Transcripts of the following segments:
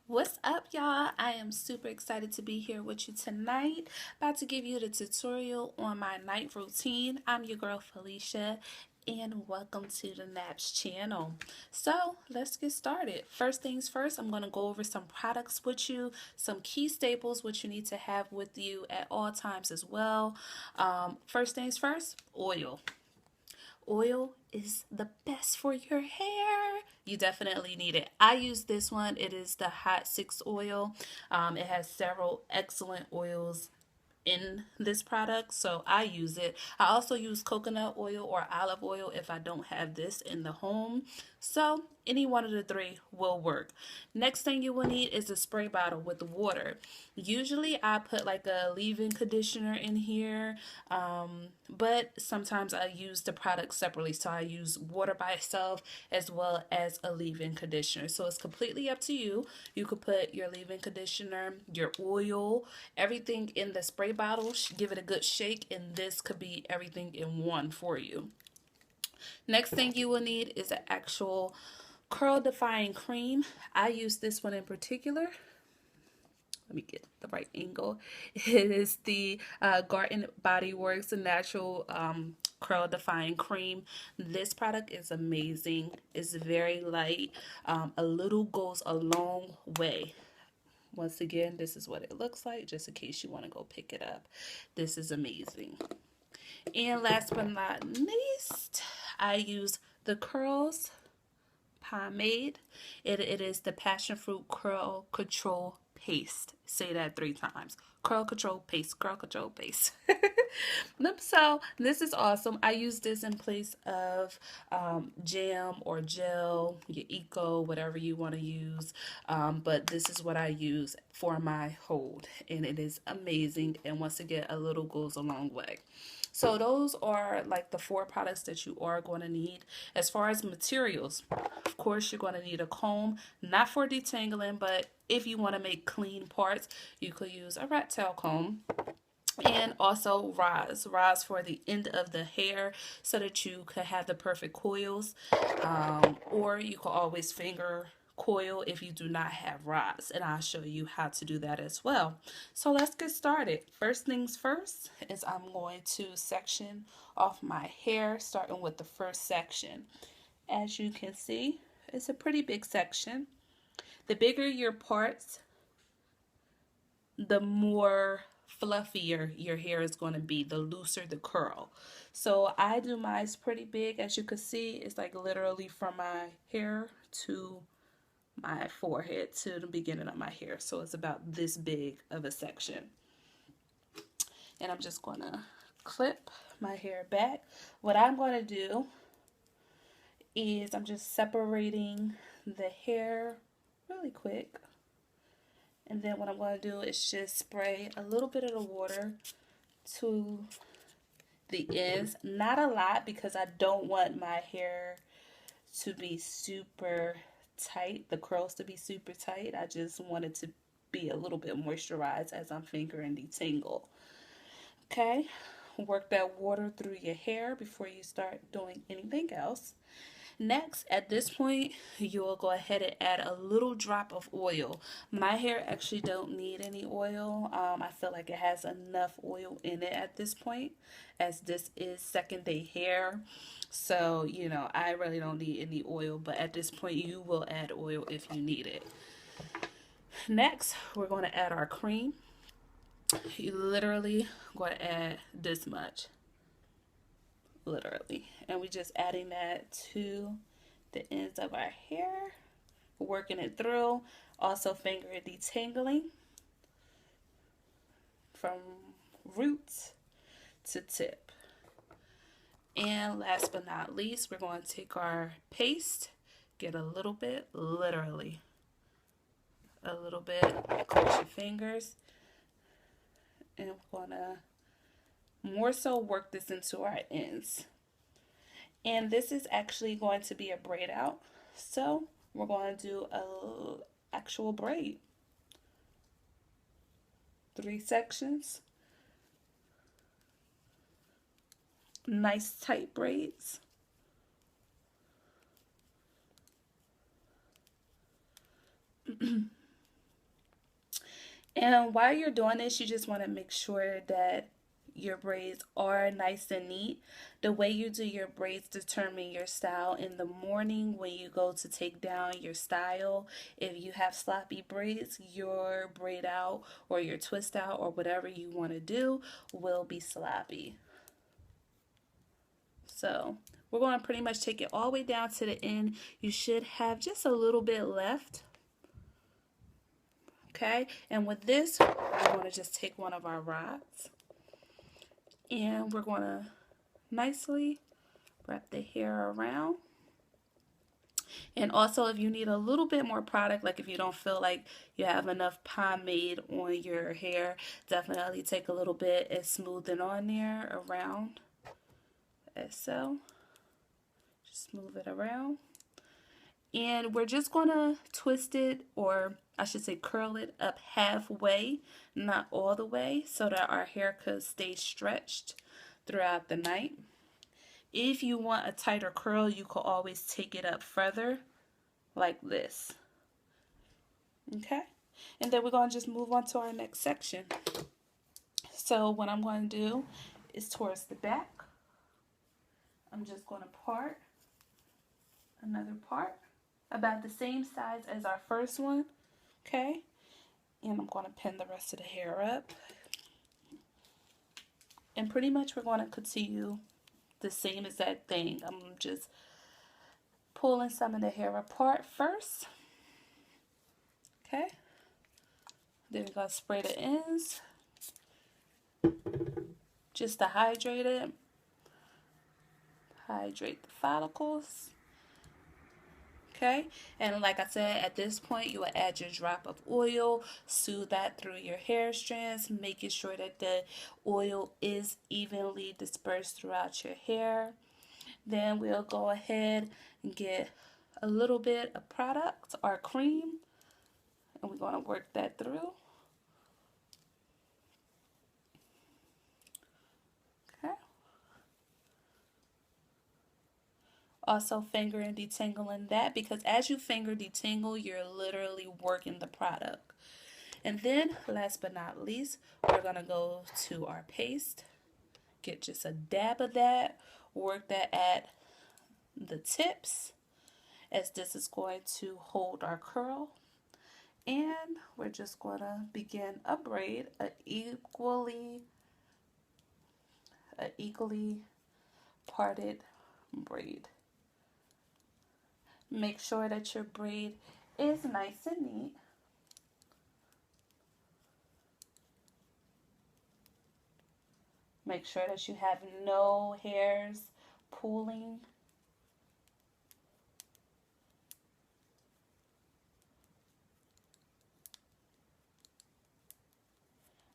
What's up, y'all? I am super excited to be here with you tonight. About to give you the tutorial on my night routine. I'm your girl Felicia, and welcome to the N.A.P's channel. So let's get started. First things first, I'm going to go over some products with you, some key staples which you need to have with you at all times as well. First things first, oil. Oil is the best for your hair. You definitely need it. I use this one. It is the Hot 6 oil. It has several excellent oils in this product, so I use it. I also use coconut oil or olive oil if I don't have this in the home. So any one of the three will work. Next thing you will need is a spray bottle with water. Usually I put like a leave-in conditioner in here, but sometimes I use the product separately. So I use water by itself as well as a leave-in conditioner. So it's completely up to you. You could put your leave-in conditioner, your oil, everything in the spray bottle. Give it a good shake, and this could be everything in one for you. Next thing you will need is an actual curl defying cream. I use this one in particular. Let me get the right angle. It is the Garden Body Works Natural Curl Defying Cream. This product is amazing. It's very light. A little goes a long way. Once again, this is what it looks like, just in case you want to go pick it up. This is amazing. And last but not least, I use the Curls pomade. It is the passion fruit curl control paste. Say that 3 times. Curl control paste, curl control paste. So this is awesome. I use this in place of jam or gel, your eco, whatever you want to use. But this is what I use for my hold, and it is amazing. And once again, a little goes a long way. So those are like the 4 products that you are going to need. As far as materials, of course, you're going to need a comb, not for detangling, but if you want to make clean parts, you could use a rat tail comb. And also rods for the end of the hair so that you could have the perfect coils. Or you could always finger coil if you do not have rods, and I'll show you how to do that as well. So let's get started. First things first is I'm going to section off my hair, starting with the first section. As you can see, it's a pretty big section. The bigger your parts, the more fluffier your hair is going to be, the looser the curl. So I do mine pretty big. As you can see, it's like literally from my hair to my forehead to the beginning of my hair. So it's about this big of a section. And I'm just going to clip my hair back. What I'm going to do is I'm just separating the hair really quick. And then what I'm going to do is just spray a little bit of the water to the ends. Not a lot, because I don't want my hair to be super tight, the curls to be super tight. I just want it to be a little bit moisturized as I'm fingering detangle. Okay, work that water through your hair before you start doing anything else. Next, at this point, you will go ahead and add a little drop of oil. My hair actually don't need any oil. I feel like it has enough oil in it at this point, as this is second day hair. So, I really don't need any oil, but at this point, you will add oil if you need it. Next, we're going to add our cream. You literally going to add this much. Literally. And we just adding that to the ends of our hair, working it through. Also finger detangling from roots to tip. And last but not least, we're going to take our paste, get a little bit, literally a little bit, cross your fingers, and we're going to more so work this into our ends. And this is actually going to be a braid out, so we're going to do a actual braid. 3 sections, nice tight braids. And while you're doing this, you just want to make sure that your braids are nice and neat. The way you do your braids determine your style in the morning when you go to take down your style. If you have sloppy braids, your braid out or your twist out or whatever you want to do will be sloppy. So we're going to pretty much take it all the way down to the end. You should have just a little bit left. Okay, and with this, we're going to just take one of our rods and we're going to nicely wrap the hair around. And also, if you need a little bit more product, like if you don't feel like you have enough pomade on your hair, definitely take a little bit and smooth it on there around as so. Just smooth it around. And we're just going to twist it, or I should say curl it up halfway, not all the way, so that our hair could stay stretched throughout the night. If you want a tighter curl, you could always take it up further like this. Okay? And then we're going to just move on to our next section. So what I'm going to do is towards the back, I'm just going to part another part about the same size as our first one. Okay? And I'm going to pin the rest of the hair up. And pretty much we're going to continue the same exact thing. I'm just pulling some of the hair apart first. Okay. Then we're going to spray the ends just to hydrate it. Hydrate the follicles. Okay, and like I said, at this point you will add your drop of oil, soothe that through your hair strands, making sure that the oil is evenly dispersed throughout your hair. Then we'll go ahead and get a little bit of product or cream, and we're going to work that through. Okay. Also finger and detangling that, because as you finger detangle, you're literally working the product. And then last but not least, we're going to go to our paste. Get just a dab of that. Work that at the tips, as this is going to hold our curl. And we're just going to begin a braid, a equally parted braid. Make sure that your braid is nice and neat. Make sure that you have no hairs pulling.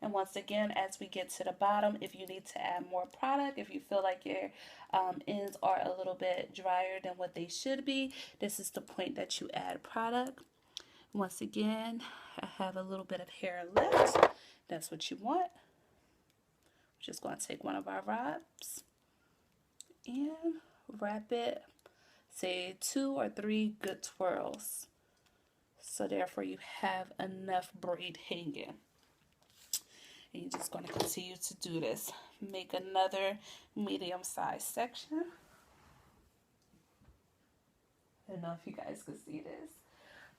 And once again, as we get to the bottom, if you need to add more product, if you feel like your ends are a little bit drier than what they should be, this is the point that you add product. Once again, I have a little bit of hair left. That's what you want. Just going to take one of our rods and wrap it, say 2 or 3 good twirls. So therefore you have enough braid hanging. And you're just going to continue to do this. Make another medium-sized section. I don't know if you guys can see this,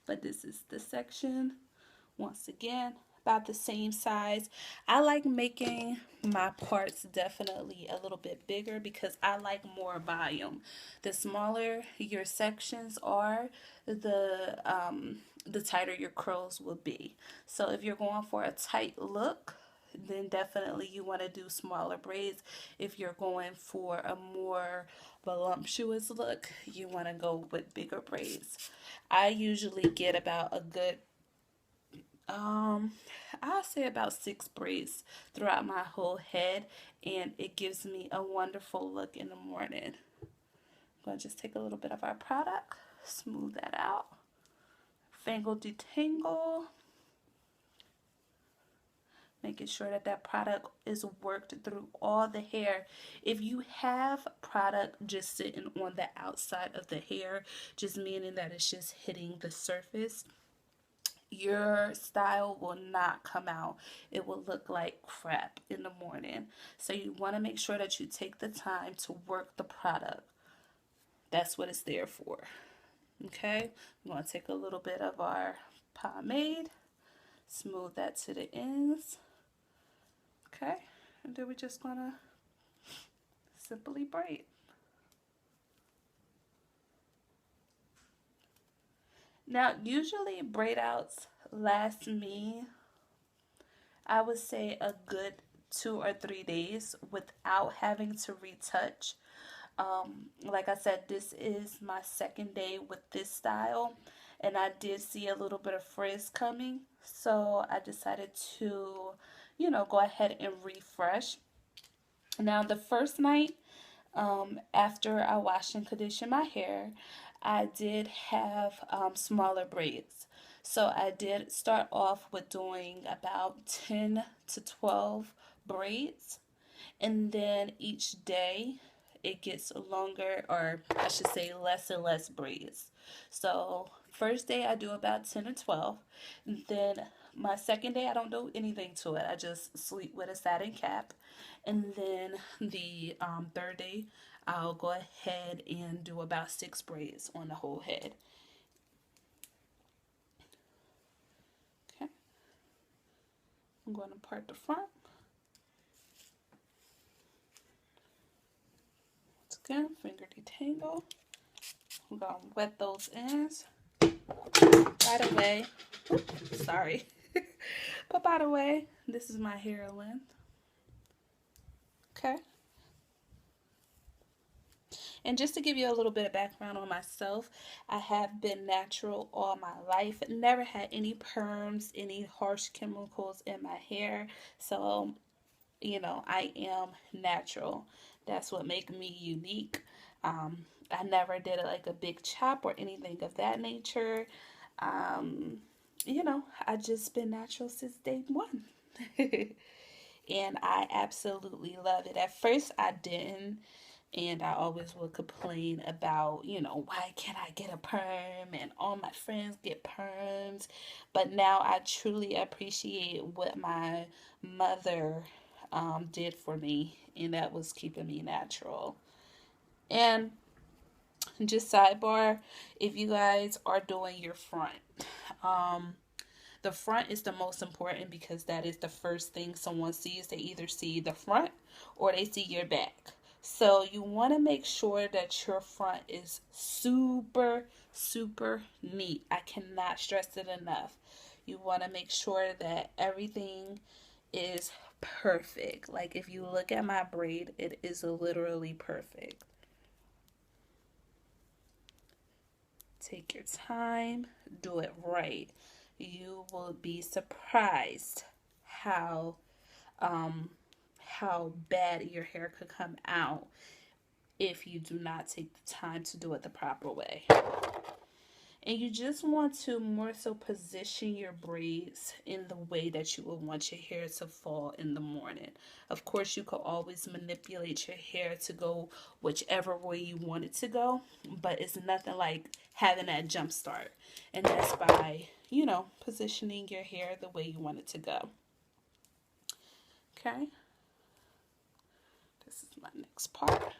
but this is the section. Once again, about the same size. I like making my parts definitely a little bit bigger because I like more volume. The smaller your sections are, the tighter your curls will be. So if you're going for a tight look, then definitely you want to do smaller braids. If you're going for a more voluptuous look, you want to go with bigger braids. I usually get about a good I'll say about 6 braids throughout my whole head, and it gives me a wonderful look in the morning. I'm going to just take a little bit of our product, smooth that out, finger detangle, making sure that that product is worked through all the hair. If you have product just sitting on the outside of the hair, just meaning that it's just hitting the surface, your style will not come out. It will look like crap in the morning. So you want to make sure that you take the time to work the product. That's what it's there for. Okay, we want to take a little bit of our pomade, smooth that to the ends. Okay, and then we're just gonna simply braid. Now, usually braid outs last me, I would say, a good 2 or 3 days without having to retouch. Like I said, this is my second day with this style, and I did see a little bit of frizz coming, so I decided to, go ahead and refresh. Now, the first night, after I washed and conditioned my hair, I did have smaller braids. So I did start off with doing about 10 to 12 braids, and then each day it gets longer, or I should say less and less braids. So first day I do about 10 or 12. Then my second day I don't do anything to it. I just sleep with a satin cap. And then the third day I'll go ahead and do about 6 braids on the whole head. Okay, I'm going to part the front. Once again, finger detangle. I'm going to wet those ends. By the way, sorry. But by the way, this is my hair length. Okay. And just to give you a little bit of background on myself, I have been natural all my life. Never had any perms, any harsh chemicals in my hair. So, I am natural. That's what makes me unique. I never did like a big chop or anything of that nature. Um, I just been natural since day one. And I absolutely love it. At first, I didn't, and I always would complain about, why can't I get a perm? And all my friends get perms. But now I truly appreciate what my mother did for me, and that was keeping me natural. And just sidebar, if you guys are doing your front, um, the front is the most important because that is the first thing someone sees. They either see the front or they see your back. So you want to make sure that your front is super, super neat. I cannot stress it enough. You want to make sure that everything is perfect. Like if you look at my braid, it is literally perfect. Take your time, do it right. You will be surprised how um how bad your hair could come out if you do not take the time to do it the proper way. And you just want to more so position your braids in the way that you would want your hair to fall in the morning. Of course, you could always manipulate your hair to go whichever way you want it to go, but it's nothing like having that jump start. And that's by, positioning your hair the way you want it to go. Okay, this is my next part.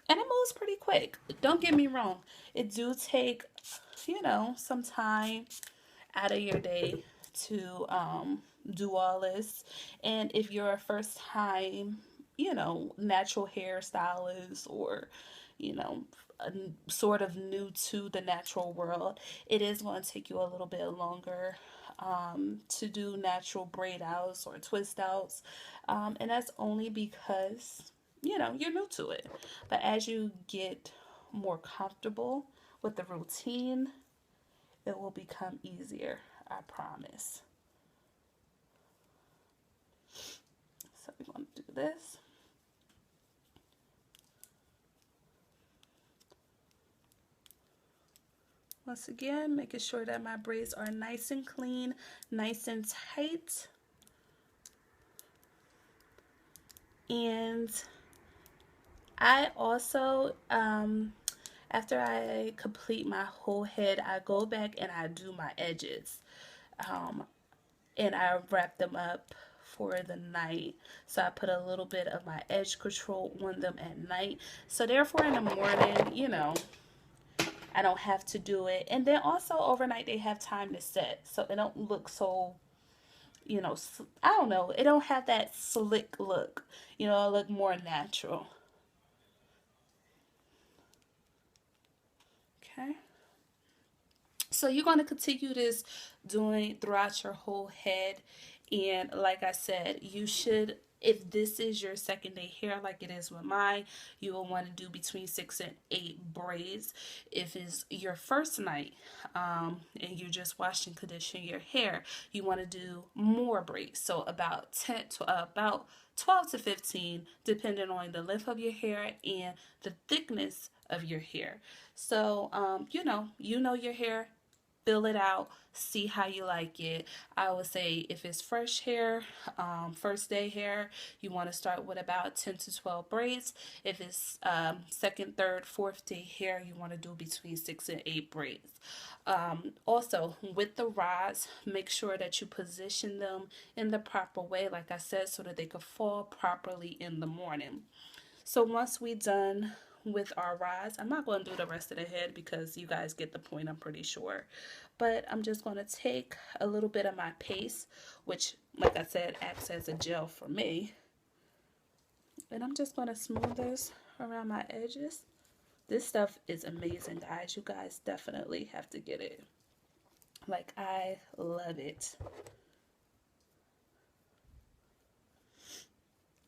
And it moves pretty quick. Don't get me wrong. It do take, some time out of your day to do all this. And if you're a first time, natural hairstylist or, you know, sort of new to the natural world, it is going to take you a little bit longer to do natural braid outs or twist outs. And that's only because, you're new to it. But as you get more comfortable with the routine, it will become easier, I promise. So we're going to do this. Once again, making sure that my braids are nice and clean, nice and tight. And I also, After I complete my whole head, I go back and I do my edges. Um, and I wrap them up for the night. So I put a little bit of my edge control on them at night. So therefore in the morning, you know, I don't have to do it. And then also overnight they have time to set. So it don't look so, you know, I don't know. It don't have that slick look. You know, it look more natural. Okay. So you're going to continue this doing throughout your whole head. And like I said, you should, if this is your second day hair like it is with mine, you will want to do between 6 and 8 braids. If it's your first night and you're just washing condition your hair, you want to do more braids. So about 10 to about 12 to 15, depending on the length of your hair and the thickness of your hair. So, you know your hair, fill it out, see how you like it. I would say if it's fresh hair, first day hair, you want to start with about 10 to 12 braids. If it's second, third, fourth day hair, you want to do between 6 and 8 braids. Also, with the rods, make sure that you position them in the proper way, like I said, so that they could fall properly in the morning. So once we done with our rods, I'm not going to do the rest of the head because you guys get the point, I'm pretty sure. But I'm just going to take a little bit of my paste, which, like I said, acts as a gel for me. And I'm just going to smooth this around my edges. This stuff is amazing, guys. You guys definitely have to get it. Like, I love it.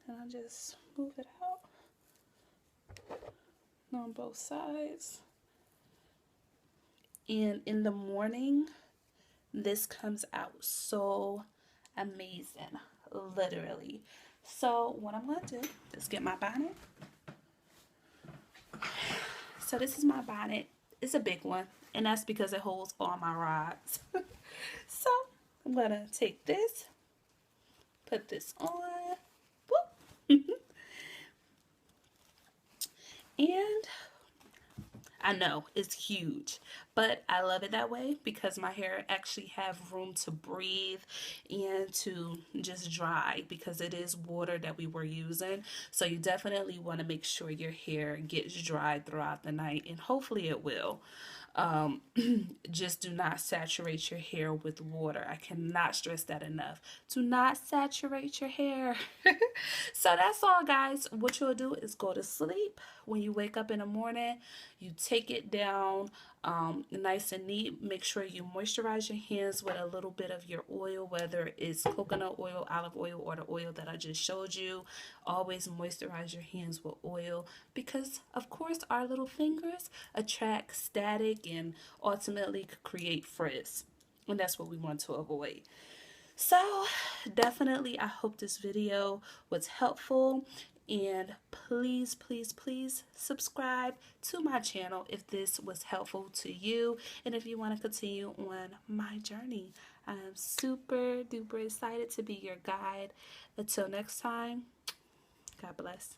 And I'll just move it out on both sides. And in the morning, this comes out so amazing, literally. So what I'm going to do is get my bonnet. So this is my bonnet. It's a big one, and that's because it holds all my rods. So I'm going to take this, put this on, whoop. And I know it's huge, but I love it that way because my hair actually have room to breathe and to just dry because it is water that we were using. So you definitely want to make sure your hair gets dry throughout the night, and hopefully it will. Um, just do not saturate your hair with water. I cannot stress that enough. Do not saturate your hair. So that's all, guys. What you'll do is go to sleep. When you wake up in the morning, you take it down nice and neat. Make sure you moisturize your hands with a little bit of your oil, whether it's coconut oil, olive oil, or the oil that I just showed you. Always moisturize your hands with oil because, of course, our little fingers attract static and ultimately could create frizz. And that's what we want to avoid. So definitely I hope this video was helpful, and please subscribe to my channel if this was helpful to you and if you want to continue on my journey. I am super duper excited to be your guide. Until next time, God bless.